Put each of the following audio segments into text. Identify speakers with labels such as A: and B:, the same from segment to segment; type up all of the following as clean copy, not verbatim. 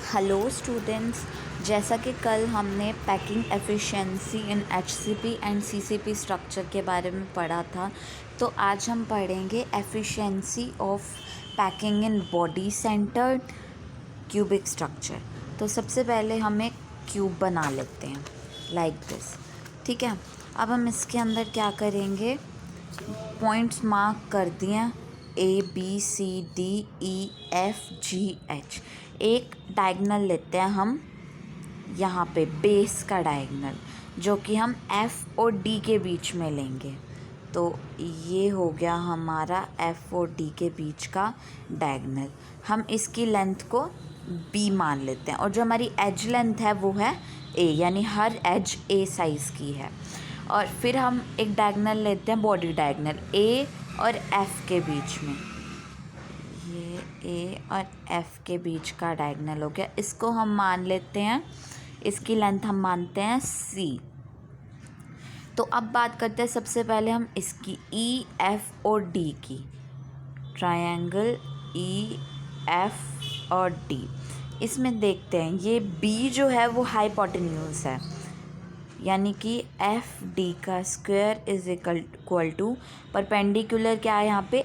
A: Hello students, जैसा कि कल हमने packing efficiency in HCP and CCP structure के बारे में पढ़ा था, तो आज हम पढ़ेंगे efficiency of packing in body centred cubic structure. तो सबसे पहले हम एक क्यूब बना लेते हैं लाइक दिस। ठीक है, अब हम इसके अंदर क्या करेंगे, पॉइंट्स मार्क कर दिए ABCDEFGH। एक डायगोनल लेते हैं हम यहाँ पे, बेस का डायगोनल, जो कि हम F और D के बीच में लेंगे। तो ये हो गया हमारा F और D के बीच का डायगोनल। हम इसकी लेंथ को B मान लेते हैं और जो हमारी एज लेंथ है वो है A, यानी हर एज A साइज़ की है। और फिर हम एक डायगोनल लेते हैं, बॉडी डायगोनल A और F के बीच में। ये A और F के बीच का डायगोनल हो गया, इसको हम मान लेते हैं, इसकी लेंथ हम मानते हैं C। तो अब बात करते हैं सबसे पहले हम इसकी E, F और D की। ट्रायंगल E, F और D, इसमें देखते हैं ये B जो है वो हाइपोटेन्यूज है, यानी कि FD का square is equal to perpendicular क्या है यहाँ पे,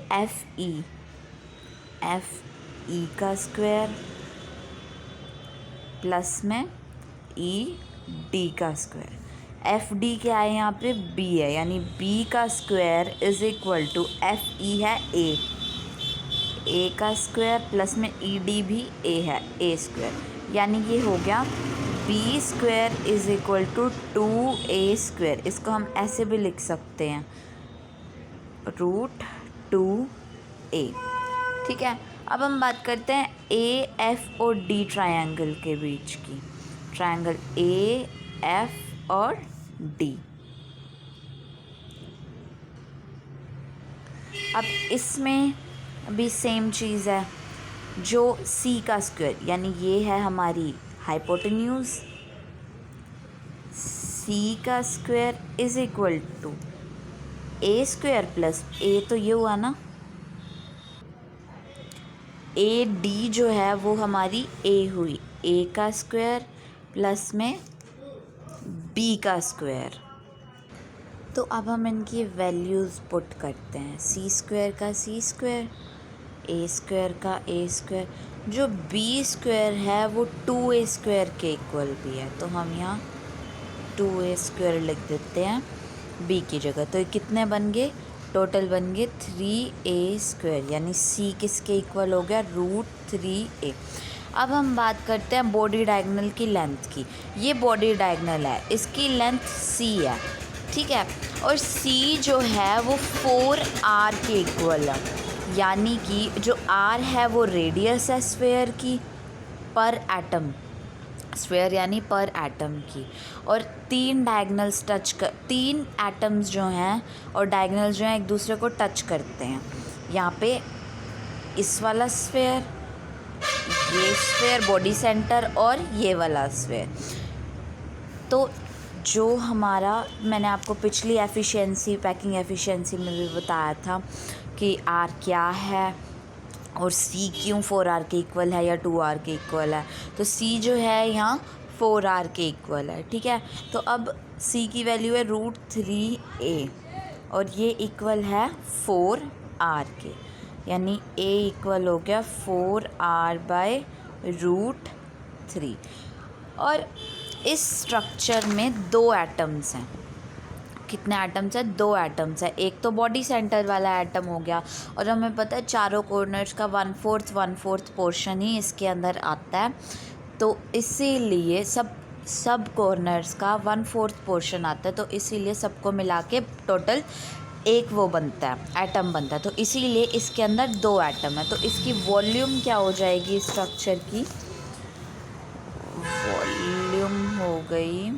A: FE का स्क्वायर प्लस में ED का स्क्वायर। FD क्या है यहाँ पे, B है, यानी B का square is equal to FE है A का स्क्वायर प्लस में ED भी A है, A स्क्वायर, यानी ये हो गया B square is equal to 2A square. इसको हम ऐसे भी लिख सकते हैं, √2A। ठीक है, अब हम बात करते हैं AF और D ट्रायंगल के बीच की। ट्रायंगल AF और D। अब इसमें भी सेम चीज़ है, जो C का स्क्वायर, यानी ये है हमारी हाइपोटेन्यूज, C का square is equal to A square plus A, तो ये हुआ ना, AD जो है वो हमारी A हुई, A का स्क्वायर प्लस में B का स्क्वायर। तो अब हम इनकी वैल्यूज़ पुट करते हैं, C स्क्वायर का C स्क्वायर, A स्क्वायर का A स्क्वायर, जो B स्क्वायर है वो 2A स्क्वायर के इक्वल भी है, तो हम यहाँ 2A स्क्वायर लिख देते हैं B की जगह। तो ये कितने बन गए, टोटल बन गए 3A स्क्वायर, यानी C किसके इक्वल हो गया, √3A। अब हम बात करते हैं बॉडी डायगोनल की लेंथ की। ये बॉडी डायगोनल है, इसकी लेंथ C है, ठीक है, और C जो है वो 4R के इक्वल है, यानी कि जो R है वो रेडियस है स्फेयर की पर एटम, स्फेयर यानी पर एटम की, और तीन एटम्स जो हैं और डायगोनल्स जो हैं एक दूसरे को टच करते हैं। यहाँ पे इस वाला स्फेयर, ये स्फेयर बॉडी सेंटर और ये वाला स्फेयर। तो जो हमारा, मैंने आपको पिछली एफिशिएंसी, पैकिंग एफिशिएंसी में भी बताया था कि R क्या है और C क्यों 4R के इक्वल है या 2R के इक्वल है। तो C जो है यहाँ 4R के इक्वल है, ठीक है। तो अब C की वैल्यू है √3A और ये इक्वल है 4R के, यानी A इक्वल हो गया 4R/√3। और इस स्ट्रक्चर में 2 एटम्स हैं। कितने एटम्स हैं, 2 एटम्स है। एक तो बॉडी सेंटर वाला एटम हो गया, और हमें पता है चारों कॉर्नर्स का 1/4 पोर्शन ही इसके अंदर आता है, तो इसीलिए सब कॉर्नर्स का 1/4 पोर्शन आता है, तो इसीलिए सबको मिला के टोटल एक वो बनता है, एटम बनता है। तो इसीलिए इसके अंदर 2 एटम है। तो इसकी वॉल्यूम क्या हो जाएगी, स्ट्रक्चर की वॉल्यूम हो गई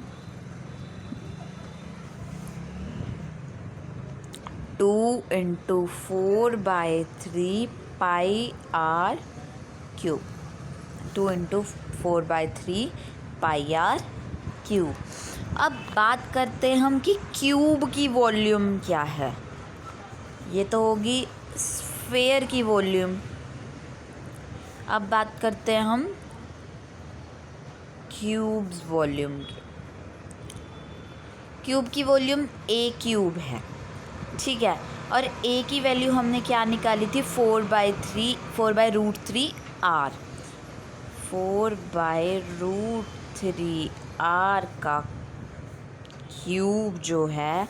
A: 2 × 4/3 πr³। 2 × 4/3 πr³। अब बात करते हैं हम कि क्यूब की वॉल्यूम क्या है। ये तो होगी स्फेयर की वॉल्यूम। अब बात करते हैं हम क्यूब्स वॉल्यूम की। क्यूब की वॉल्यूम ए क्यूब है, ठीक है। और ए की वैल्यू हमने क्या निकाली थी, 4/√3 आर। 4/√3 आर का क्यूब जो है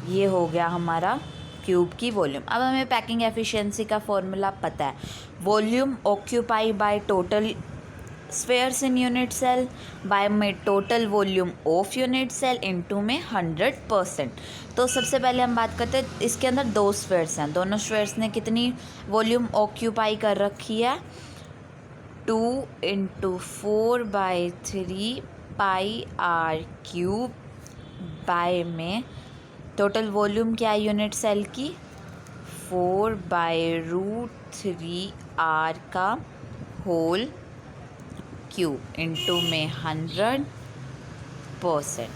A: ये हो गया हमारा क्यूब की वॉल्यूम। अब हमें पैकिंग एफिशिएंसी का फॉर्मूला पता है, volume occupy by total spheres in unit cell by में total volume of unit cell into में 100%। तो सबसे पहले हम बात करते हैं, इसके अंदर 2 स्फेयर्स हैं, दोनों स्फेयर्स ने कितनी वॉल्यूम ऑक्यूपाई कर रखी है, 2 × 4/3 पाई आर क्यूब बाय में टोटल वॉल्यूम क्या है यूनिट सेल की, 4/√3 आर का होल क्यूब इनटू में 100%।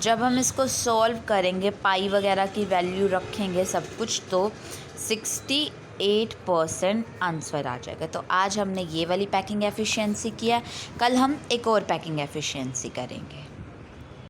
A: जब हम इसको सॉल्व करेंगे, पाई वगैरह की वैल्यू रखेंगे सब कुछ, तो 68% आंसर आ जाएगा। तो आज हमने ये वाली पैकिंग एफिशिएंसी किया, कल हम एक और पैकिंग एफिशिएंसी करेंगे।